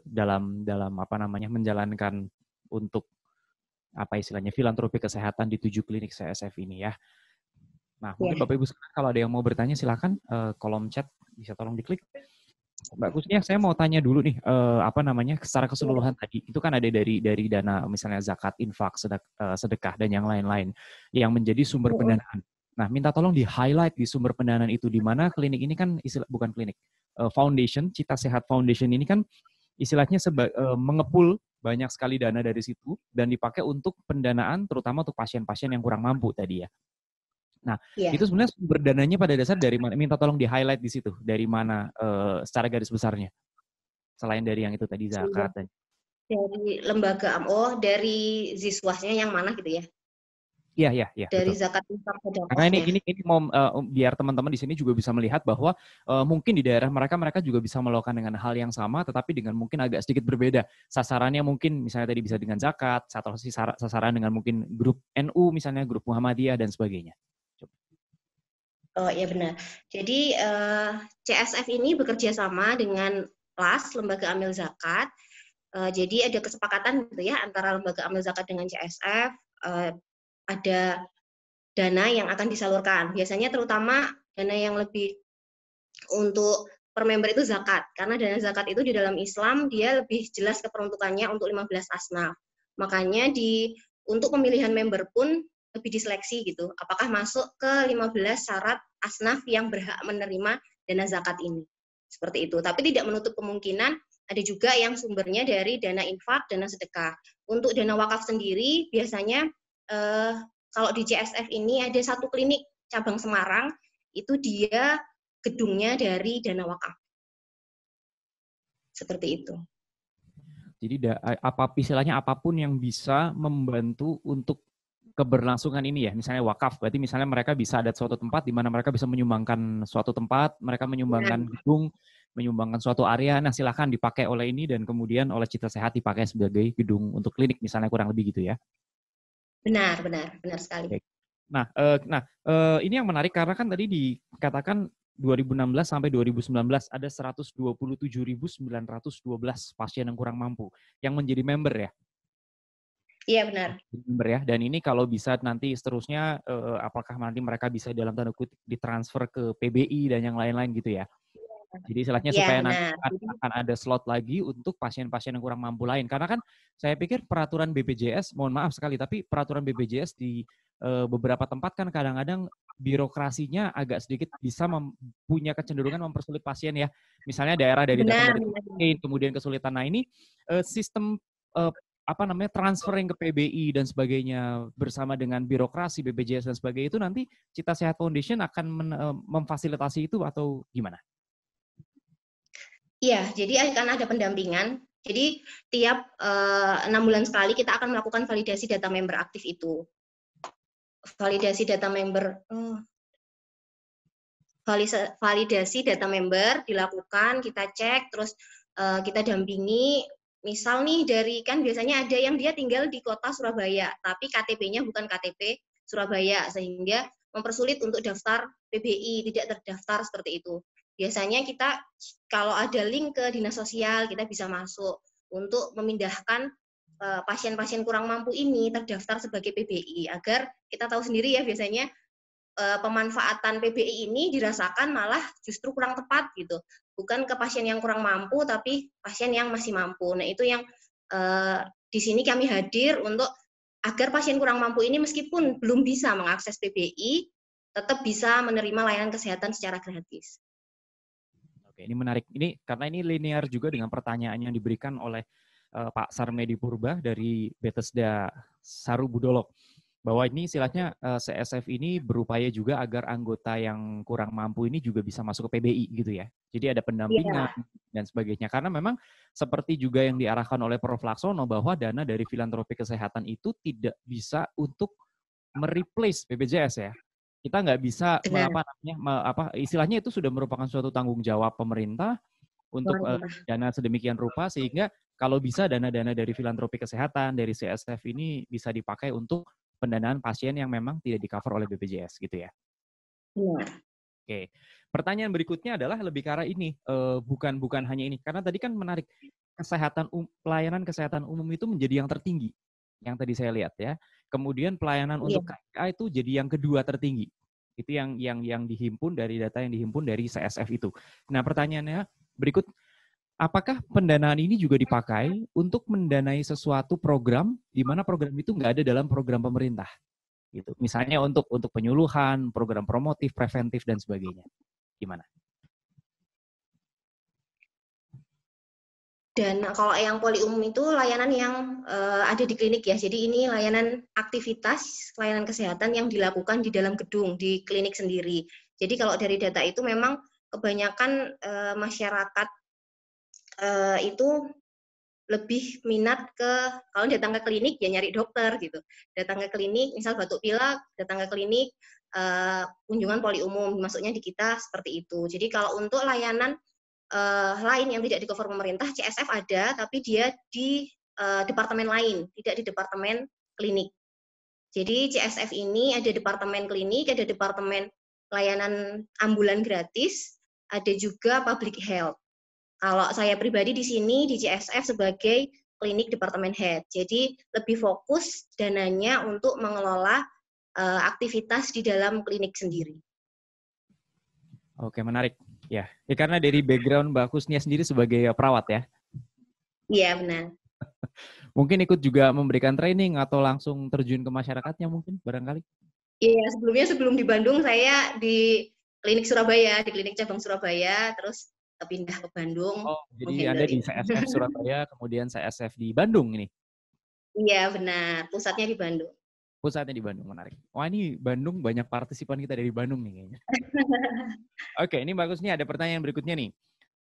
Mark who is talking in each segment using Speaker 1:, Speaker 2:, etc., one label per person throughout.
Speaker 1: dalam apa namanya menjalankan untuk apa istilahnya filantropi kesehatan di 7 klinik CSF ini ya. Nah, mungkin
Speaker 2: Ya.
Speaker 1: Bapak Ibu sekalian kalau ada yang mau bertanya silakan kolom chat bisa tolong diklik. Mbak Kusnia, saya mau tanya dulu nih, apa namanya, secara keseluruhan tadi, itu kan ada dari dana misalnya zakat, infak, sedekah, dan yang lain-lain, yang menjadi sumber pendanaan. Nah, minta tolong di-highlight di sumber pendanaan itu, di mana klinik ini kan, bukan klinik, foundation, Cita Sehat Foundation ini kan, istilahnya mengepul banyak sekali dana dari situ, dan dipakai untuk pendanaan, terutama untuk pasien-pasien yang kurang mampu tadi ya. Nah, itu sebenarnya sumber dananya pada dasar dari mana? Minta tolong di-highlight di situ. Dari mana secara garis besarnya? Selain dari yang itu tadi zakat dan
Speaker 2: dari lembaga dari ziswasnya yang mana gitu ya?
Speaker 1: Iya,
Speaker 2: Dari
Speaker 1: betul.
Speaker 2: zakat infak
Speaker 1: Karena
Speaker 2: sedekahnya.
Speaker 1: ini mau biar teman-teman di sini juga bisa melihat bahwa mungkin di daerah mereka juga bisa melakukan dengan hal yang sama, tetapi dengan mungkin agak sedikit berbeda. Sasarannya mungkin misalnya tadi bisa dengan zakat, atau sasaran dengan mungkin grup NU misalnya, grup Muhammadiyah dan sebagainya.
Speaker 2: Oh iya benar. Jadi CSF ini bekerja sama dengan LAS, Lembaga Amil Zakat. Jadi ada kesepakatan gitu ya antara Lembaga Amil Zakat dengan CSF. Ada dana yang akan disalurkan. Biasanya terutama dana yang lebih untuk per member itu zakat. Karena dana zakat itu di dalam Islam dia lebih jelas keperuntukannya untuk 15 asnaf. Makanya untuk pemilihan member pun lebih diseleksi gitu. Apakah masuk ke 15 syarat asnaf yang berhak menerima dana zakat ini. Seperti itu. Tapi tidak menutup kemungkinan ada juga yang sumbernya dari dana infak, dana sedekah. Untuk dana wakaf sendiri biasanya kalau di CSF ini ada satu klinik cabang Semarang, itu dia gedungnya dari dana wakaf. Seperti itu.
Speaker 1: Jadi istilahnya apapun yang bisa membantu untuk keberlangsungan ini ya, misalnya wakaf, berarti misalnya mereka bisa ada suatu tempat di mana mereka bisa menyumbangkan suatu tempat, mereka menyumbangkan gedung, menyumbangkan suatu area, nah silakan dipakai oleh ini dan kemudian oleh Cita Sehat dipakai sebagai gedung untuk klinik misalnya kurang lebih gitu ya.
Speaker 2: Benar sekali.
Speaker 1: Nah, ini yang menarik karena kan tadi dikatakan 2016 sampai 2019 ada 127.912 pasien yang kurang mampu yang menjadi member ya.
Speaker 2: Iya benar.
Speaker 1: Member ya. Dan ini kalau bisa nanti seterusnya apakah nanti mereka bisa dalam tanda kutip ditransfer ke PBI dan yang lain-lain gitu ya. Jadi istilahnya
Speaker 2: Ya,
Speaker 1: supaya nanti
Speaker 2: benar.
Speaker 1: akan ada slot lagi untuk pasien-pasien yang kurang mampu lain. Karena kan saya pikir peraturan BPJS, mohon maaf sekali, tapi peraturan BPJS di beberapa tempat kan kadang-kadang birokrasinya agak sedikit bisa punya kecenderungan mempersulit pasien ya. Misalnya daerah dari datang
Speaker 2: Benar.
Speaker 1: dari kemudian kesulitan. Nah ini sistem apa namanya transferring ke PBI dan sebagainya bersama dengan birokrasi BPJS dan sebagainya itu nanti Cita Sehat Foundation akan memfasilitasi itu atau gimana?
Speaker 2: Iya, jadi akan ada pendampingan. Jadi tiap 6 bulan sekali kita akan melakukan validasi data member aktif itu. Validasi data member dilakukan, kita cek, terus kita dampingi. Misal nih kan biasanya ada yang dia tinggal di kota Surabaya, tapi KTP-nya bukan KTP Surabaya, sehingga mempersulit untuk daftar PBI, tidak terdaftar seperti itu. Biasanya kita kalau ada link ke dinas sosial, kita bisa masuk untuk memindahkan pasien-pasien kurang mampu ini terdaftar sebagai PBI, agar kita tahu sendiri ya biasanya pemanfaatan PBI ini dirasakan malah justru kurang tepat gitu. Bukan ke pasien yang kurang mampu, tapi pasien yang masih mampu. Nah itu yang di sini kami hadir untuk agar pasien kurang mampu ini meskipun belum bisa mengakses PBI, tetap bisa menerima layanan kesehatan secara gratis.
Speaker 1: Oke, ini menarik. Ini karena ini linear juga dengan pertanyaan yang diberikan oleh Pak Sarmedi Purba dari Bethesda Saru Budolok. Bahwa ini istilahnya CSF ini berupaya juga agar anggota yang kurang mampu ini juga bisa masuk ke PBI gitu ya. Jadi ada pendampingan dan sebagainya. Karena memang seperti juga yang diarahkan oleh Prof. Laksono bahwa dana dari filantropi kesehatan itu tidak bisa untuk mereplace BPJS ya. Kita nggak bisa istilahnya itu sudah merupakan suatu tanggung jawab pemerintah untuk dana sedemikian rupa sehingga kalau bisa dana-dana dari filantropi kesehatan dari CSF ini bisa dipakai untuk pendanaan pasien yang memang tidak di-cover oleh BPJS gitu ya.
Speaker 2: Benar.
Speaker 1: Oke. Pertanyaan berikutnya adalah lebih ke arah ini, bukan hanya ini, karena tadi kan menarik, pelayanan kesehatan umum itu menjadi yang tertinggi, yang tadi saya lihat ya. Kemudian pelayanan
Speaker 2: Iya.
Speaker 1: untuk KIA itu jadi yang kedua tertinggi. Itu yang dihimpun dari data yang dihimpun dari CSF itu. Nah, pertanyaannya berikut, apakah pendanaan ini juga dipakai untuk mendanai sesuatu program di mana program itu nggak ada dalam program pemerintah? Gitu. Misalnya untuk penyuluhan, program promotif, preventif dan sebagainya. Gimana?
Speaker 2: Dan kalau yang poli umum itu layanan yang ada di klinik ya. Jadi ini layanan aktivitas layanan kesehatan yang dilakukan di dalam gedung di klinik sendiri. Jadi kalau dari data itu memang kebanyakan masyarakat itu lebih minat ke kalau datang ke klinik ya nyari dokter gitu. Datang ke klinik, misal batuk pilek, datang ke klinik kunjungan poli umum, masuknya di kita seperti itu. Jadi kalau untuk layanan lain yang tidak di cover pemerintah, CSF ada, tapi dia di departemen lain, tidak di departemen klinik. Jadi CSF ini ada departemen klinik, ada departemen layanan ambulan gratis, ada juga public health. Kalau saya pribadi di sini di CSF sebagai klinik departemen head. Jadi lebih fokus dananya untuk mengelola aktivitas di dalam klinik sendiri.
Speaker 1: Oke, menarik. Ya, karena dari background Mbak Kusnia sendiri sebagai perawat ya.
Speaker 2: Iya, benar.
Speaker 1: Mungkin ikut juga memberikan training atau langsung terjun ke masyarakatnya mungkin barangkali.
Speaker 2: Iya, sebelum di Bandung saya di klinik Surabaya, di klinik cabang Surabaya, terus pindah ke Bandung
Speaker 1: Oh, jadi
Speaker 2: menghandle
Speaker 1: Anda di
Speaker 2: ini.
Speaker 1: CSF Surabaya, kemudian CSF di Bandung ini.
Speaker 2: Iya, benar. Pusatnya di Bandung.
Speaker 1: Pusatnya di Bandung, menarik. Wah, ini Bandung banyak partisipan kita dari Bandung nih kayaknya. Oke, ini bagus nih, ada pertanyaan berikutnya nih.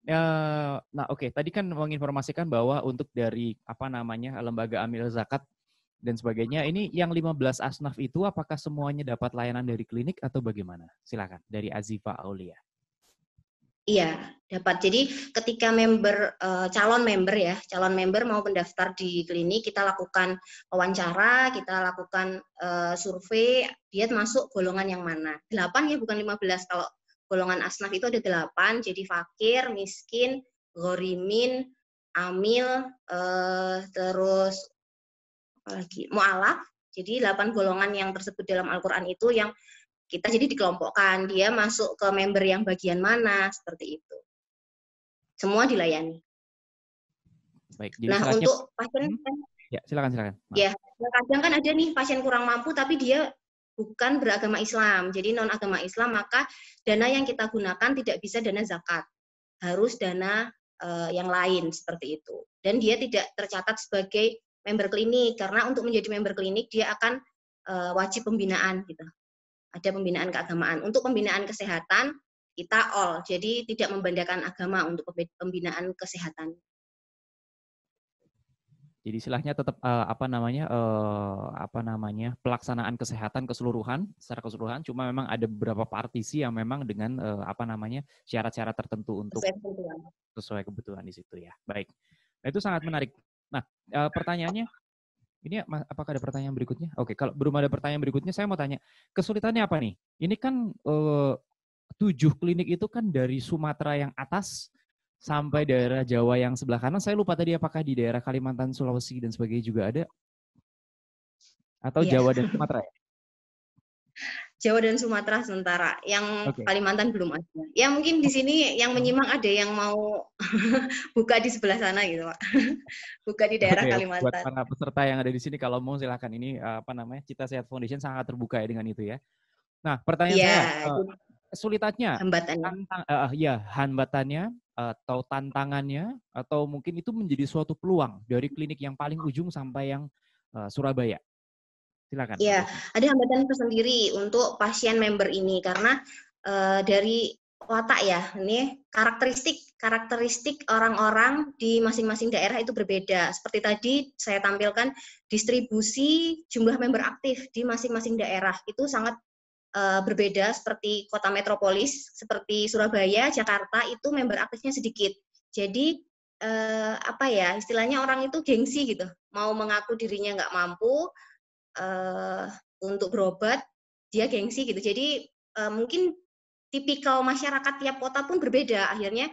Speaker 1: Nah, oke, tadi kan menginformasikan bahwa untuk dari apa namanya lembaga amil zakat dan sebagainya, ini yang 15 asnaf itu apakah semuanya dapat layanan dari klinik atau bagaimana? Silakan dari Azifa Aulia.
Speaker 2: Iya, dapat. Jadi ketika calon member mau mendaftar di klinik, kita lakukan wawancara, kita lakukan survei, dia masuk golongan yang mana. 8 ya, bukan 15. Kalau golongan asnaf itu ada 8, jadi fakir, miskin, ghorimin, amil, terus apalagi mu'alaf. Jadi 8 golongan yang tersebut dalam Al-Quran itu yang kita jadi dikelompokkan, dia masuk ke member yang bagian mana, seperti itu. Semua dilayani.
Speaker 1: Baik, jadi
Speaker 2: Nah,
Speaker 1: syaratnya
Speaker 2: untuk pasien,
Speaker 1: ya, silakan. Maaf.
Speaker 2: ya, kadang kan ada nih pasien kurang mampu, tapi dia bukan beragama Islam, jadi non agama Islam, maka dana yang kita gunakan tidak bisa dana zakat, harus dana yang lain seperti itu. Dan dia tidak tercatat sebagai member klinik, karena untuk menjadi member klinik dia akan wajib pembinaan gitu. Ada pembinaan keagamaan. Untuk pembinaan kesehatan kita all, jadi tidak membedakan agama untuk pembinaan kesehatan.
Speaker 1: Jadi istilahnya tetap apa namanya pelaksanaan kesehatan secara keseluruhan. Cuma memang ada beberapa partisi yang memang dengan apa namanya syarat-syarat tertentu untuk sesuai kebutuhan di situ ya. Baik, nah, itu sangat menarik. Nah, pertanyaannya ini apakah ada pertanyaan berikutnya? Oke, kalau belum ada pertanyaan berikutnya, saya mau tanya kesulitannya apa nih? Ini kan 7 klinik itu kan dari Sumatera yang atas sampai daerah Jawa yang sebelah kanan. Saya lupa tadi apakah di daerah Kalimantan, Sulawesi dan sebagainya juga ada? Atau
Speaker 2: Iya.
Speaker 1: Jawa dan Sumatera ya?
Speaker 2: Jawa dan Sumatera sementara, yang
Speaker 1: Oke.
Speaker 2: Kalimantan belum ada. Ya mungkin di sini yang menyimak ada yang mau buka di sebelah sana gitu, Pak. Buka di daerah
Speaker 1: Oke, buat
Speaker 2: Kalimantan.
Speaker 1: para peserta yang ada di sini kalau mau silakan, ini apa namanya Cita Sehat Foundation sangat terbuka ya dengan itu ya. Nah, pertanyaan
Speaker 2: Iya,
Speaker 1: saya,
Speaker 2: itu
Speaker 1: kesulitannya,
Speaker 2: hambatannya.
Speaker 1: ya hambatannya atau tantangannya atau mungkin itu menjadi suatu peluang dari klinik yang paling ujung sampai yang Surabaya. Silakan, Mbak
Speaker 2: Ya,
Speaker 1: Kusni.
Speaker 2: ada hambatan tersendiri untuk pasien member ini karena dari watak ya, ini karakteristik orang-orang di masing-masing daerah itu berbeda. Seperti tadi saya tampilkan distribusi jumlah member aktif di masing-masing daerah itu sangat berbeda. Seperti kota metropolis seperti Surabaya, Jakarta itu member aktifnya sedikit. Jadi apa ya, istilahnya orang itu gengsi gitu, mau mengaku dirinya nggak mampu untuk berobat dia gengsi gitu. Jadi mungkin tipikal masyarakat tiap kota pun berbeda. Akhirnya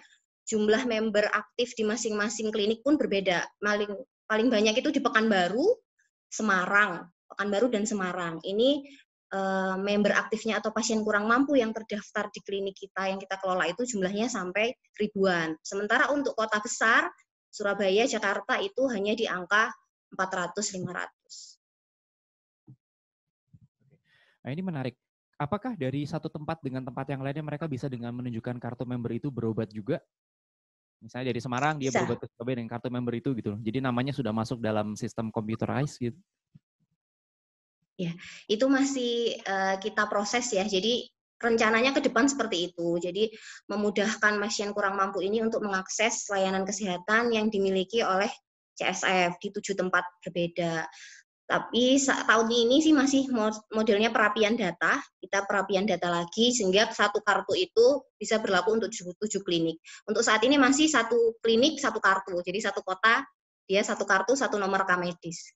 Speaker 2: jumlah member aktif di masing-masing klinik pun berbeda. Paling banyak itu di Pekanbaru, Pekanbaru dan Semarang. Ini member aktifnya atau pasien kurang mampu yang terdaftar di klinik kita yang kita kelola itu jumlahnya sampai ribuan. Sementara untuk kota besar, Surabaya, Jakarta itu hanya di angka 400-500.
Speaker 1: Nah, ini menarik. Apakah dari satu tempat dengan tempat yang lainnya mereka bisa dengan menunjukkan kartu member itu berobat juga? Misalnya dari Semarang dia
Speaker 2: Bisa.
Speaker 1: berobat ke Surabaya dengan kartu member itu gitu. Jadi namanya sudah masuk dalam sistem computerized gitu.
Speaker 2: Ya, itu masih kita proses ya. Jadi rencananya ke depan seperti itu. Jadi memudahkan pasien kurang mampu ini untuk mengakses layanan kesehatan yang dimiliki oleh CSF di 7 tempat berbeda. Tapi tahun ini sih masih modelnya perapian data. Kita perapian data lagi sehingga satu kartu itu bisa berlaku untuk 7 klinik. Untuk saat ini masih satu klinik, satu kartu. Jadi satu kota, dia satu kartu, satu nomor rekam medis.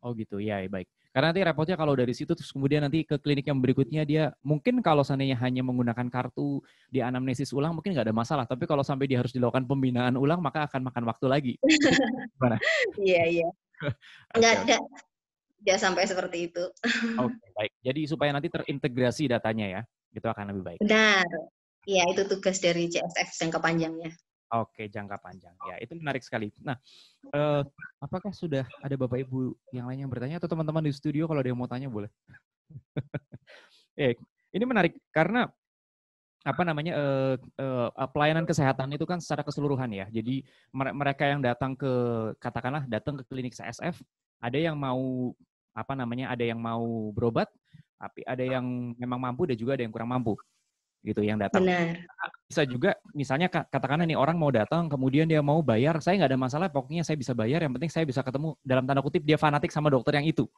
Speaker 1: Oh gitu, ya baik. Karena nanti repotnya kalau dari situ terus kemudian nanti ke klinik yang berikutnya dia mungkin kalau seandainya hanya menggunakan kartu di anamnesis ulang mungkin nggak ada masalah. Tapi kalau sampai dia harus dilakukan pembinaan ulang maka akan makan waktu lagi. Gimana?
Speaker 2: Iya. Nggak sampai seperti itu.
Speaker 1: Oke, baik. Jadi supaya nanti terintegrasi datanya ya, itu akan lebih baik.
Speaker 2: Benar. Iya, itu tugas dari CSF jangka panjangnya.
Speaker 1: Oke, jangka panjang. Ya, itu menarik sekali. Nah, apakah sudah ada Bapak Ibu yang lain yang bertanya atau teman-teman di studio kalau ada yang mau tanya boleh? Ini menarik karena pelayanan kesehatan itu kan secara keseluruhan ya. Jadi mereka yang datang datang ke klinik CSF, ada yang mau ada yang mau berobat, tapi ada yang memang mampu dan juga ada yang kurang mampu. Gitu yang datang.
Speaker 2: Benar.
Speaker 1: Bisa juga misalnya katakanlah nih orang mau datang kemudian dia mau bayar, saya nggak ada masalah, pokoknya saya bisa bayar, yang penting saya bisa ketemu, dalam tanda kutip dia fanatik sama dokter yang itu.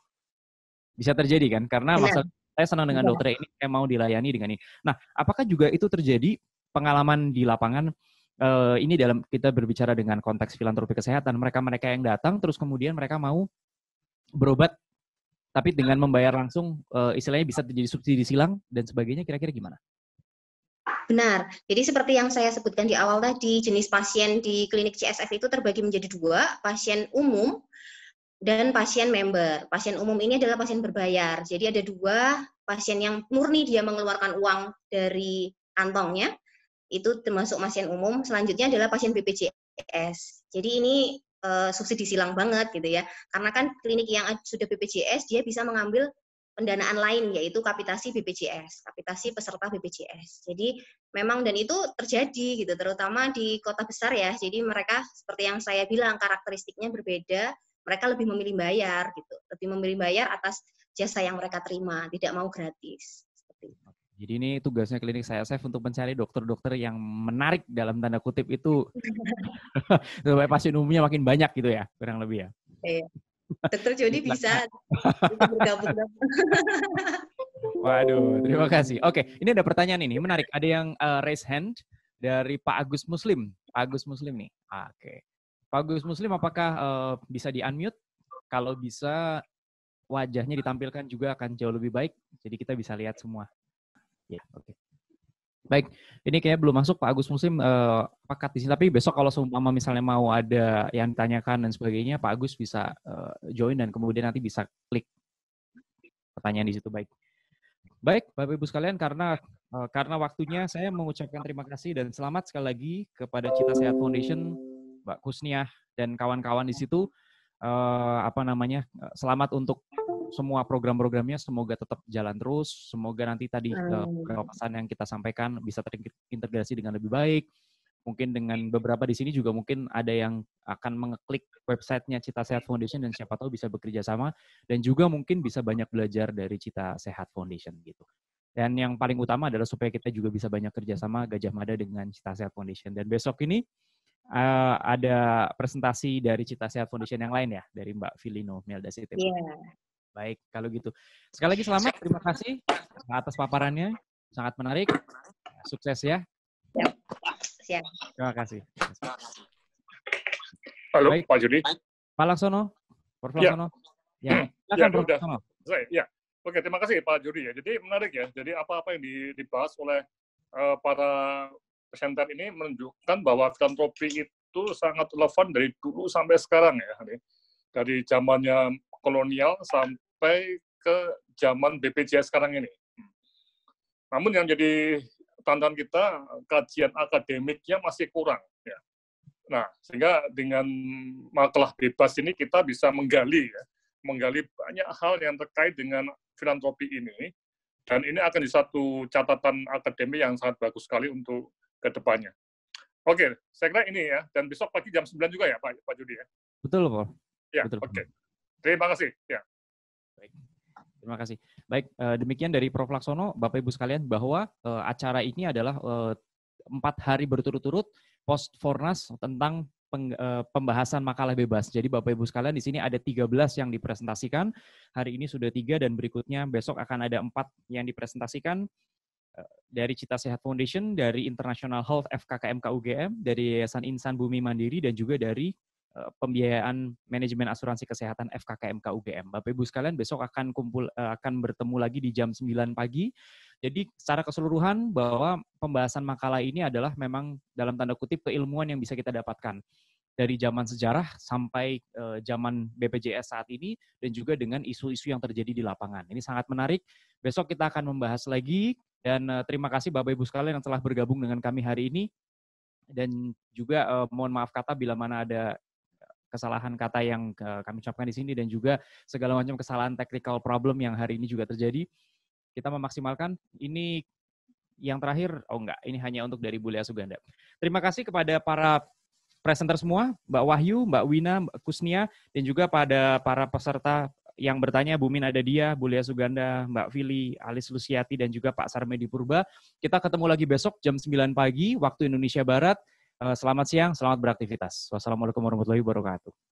Speaker 1: Bisa terjadi kan? Karena saya senang dengan dokter ini, saya mau dilayani dengan ini. Nah, apakah juga itu terjadi pengalaman di lapangan ini dalam kita berbicara dengan konteks filantropi kesehatan, mereka yang datang terus kemudian mereka mau berobat tapi dengan membayar langsung istilahnya bisa terjadi subsidi silang dan sebagainya, kira-kira gimana?
Speaker 2: Benar. Jadi seperti yang saya sebutkan di awal tadi, jenis pasien di klinik CSF itu terbagi menjadi 2, pasien umum dan pasien member. Pasien umum ini adalah pasien berbayar. Jadi ada 2, pasien yang murni dia mengeluarkan uang dari kantongnya, itu termasuk pasien umum. Selanjutnya adalah pasien BPJS. Jadi ini subsidi silang banget gitu ya. Karena kan klinik yang sudah BPJS, dia bisa mengambil pendanaan lain, yaitu kapitasi BPJS, kapitasi peserta BPJS. Jadi memang dan itu terjadi gitu, terutama di kota besar ya. Jadi mereka seperti yang saya bilang karakteristiknya berbeda. Mereka lebih memilih bayar gitu, lebih memilih bayar atas jasa yang mereka terima, tidak mau gratis.
Speaker 1: Jadi ini tugasnya klinik CSF untuk mencari dokter-dokter yang menarik dalam tanda kutip itu supaya pasien umumnya makin banyak gitu ya, kurang lebih ya.
Speaker 2: Iya. Dokter Jody bisa bergabung.
Speaker 1: Waduh, terima kasih. Oke, ini ada pertanyaan ini, menarik. Ada yang raise hand dari Pak Agus Muslim. Pak Agus Muslim nih. Oke. Pak Agus Muslim apakah bisa di-unmute? Kalau bisa, wajahnya ditampilkan juga akan jauh lebih baik. Jadi kita bisa lihat semua. Ya, oke. Baik, ini kayaknya belum masuk Pak Agus Muslim pakat di sini. Tapi besok kalau seumpama misalnya mau ada yang ditanyakan dan sebagainya, Pak Agus bisa join dan kemudian nanti bisa klik pertanyaan di situ. Baik, Bapak Ibu sekalian, karena waktunya saya mengucapkan terima kasih dan selamat sekali lagi kepada Cita Sehat Foundation, Mbak Kusniah dan kawan-kawan di situ. Selamat untuk semua program-programnya, semoga tetap jalan terus, semoga nanti tadi beberapa pesan yang kita sampaikan bisa terintegrasi dengan lebih baik. Mungkin dengan beberapa di sini juga mungkin ada yang akan mengeklik websitenya Cita Sehat Foundation dan siapa tahu bisa bekerja sama dan juga mungkin bisa banyak belajar dari Cita Sehat Foundation gitu. Dan yang paling utama adalah supaya kita juga bisa banyak kerjasama Gajah Mada dengan Cita Sehat Foundation. Dan besok ini ada presentasi dari Cita Sehat Foundation yang lain ya, dari Mbak Filino Melda Sitep.
Speaker 2: Yeah.
Speaker 1: Baik, kalau gitu. Sekali lagi selamat, terima kasih atas paparannya, sangat menarik. Sukses ya.
Speaker 2: Siap.
Speaker 1: Terima kasih.
Speaker 3: Halo,
Speaker 1: baik.
Speaker 3: Pak Jody.
Speaker 1: Pak Laksono, Prof. Laksono. Ya, silakan Prof. Laksono.
Speaker 3: Ya, Oke, terima kasih Pak Juri ya. Jadi menarik ya. Jadi apa-apa yang dibahas oleh para presenter ini menunjukkan bahwa filantropi itu sangat relevan dari dulu sampai sekarang ya. Dari zamannya kolonial sampai ke zaman BPJS sekarang ini. Namun yang jadi tantangan kita, kajian akademiknya masih kurang. Ya. Nah, sehingga dengan makalah bebas ini kita bisa menggali banyak hal yang terkait dengan filantropi ini, dan ini akan jadi satu catatan akademik yang sangat bagus sekali untuk kedepannya. Oke, saya kira ini ya, dan besok pagi jam 9 juga ya Pak Judi ya?
Speaker 1: Betul, Pak.
Speaker 3: Ya, oke. Terima kasih. Ya.
Speaker 1: Baik. Terima kasih. Baik, demikian dari Prof. Laksono, Bapak Ibu sekalian, bahwa acara ini adalah 4 hari berturut-turut post-Fornas tentang pembahasan makalah bebas. Jadi Bapak Ibu sekalian di sini ada 13 yang dipresentasikan. Hari ini sudah 3 dan berikutnya besok akan ada 4 yang dipresentasikan dari Cita Sehat Foundation, dari International Health FKKMK UGM, dari Yayasan Insan Bumi Mandiri dan juga dari pembiayaan manajemen asuransi kesehatan FKKMK UGM. Bapak Ibu sekalian besok akan bertemu lagi di jam 9 pagi. Jadi secara keseluruhan bahwa pembahasan makalah ini adalah memang dalam tanda kutip keilmuan yang bisa kita dapatkan dari zaman sejarah sampai zaman BPJS saat ini dan juga dengan isu-isu yang terjadi di lapangan. Ini sangat menarik. Besok kita akan membahas lagi dan terima kasih Bapak Ibu sekalian yang telah bergabung dengan kami hari ini. Dan juga mohon maaf kata bila mana ada kesalahan kata yang kami ucapkan di sini dan juga segala macam kesalahan technical problem yang hari ini juga terjadi. Kita memaksimalkan. Ini yang terakhir, ini hanya untuk dari Bu Lea Suganda. Terima kasih kepada para presenter semua, Mbak Wahyu, Mbak Wina, Mbak Kusnia, dan juga pada para peserta yang bertanya, Bu Min Adadia, Bu Lea Suganda, Mbak Fili, Alis Lusiati, dan juga Pak Sarmedi Purba. Kita ketemu lagi besok jam 9 pagi, waktu Indonesia Barat. Selamat siang, selamat beraktivitas. Wassalamualaikum warahmatullahi wabarakatuh.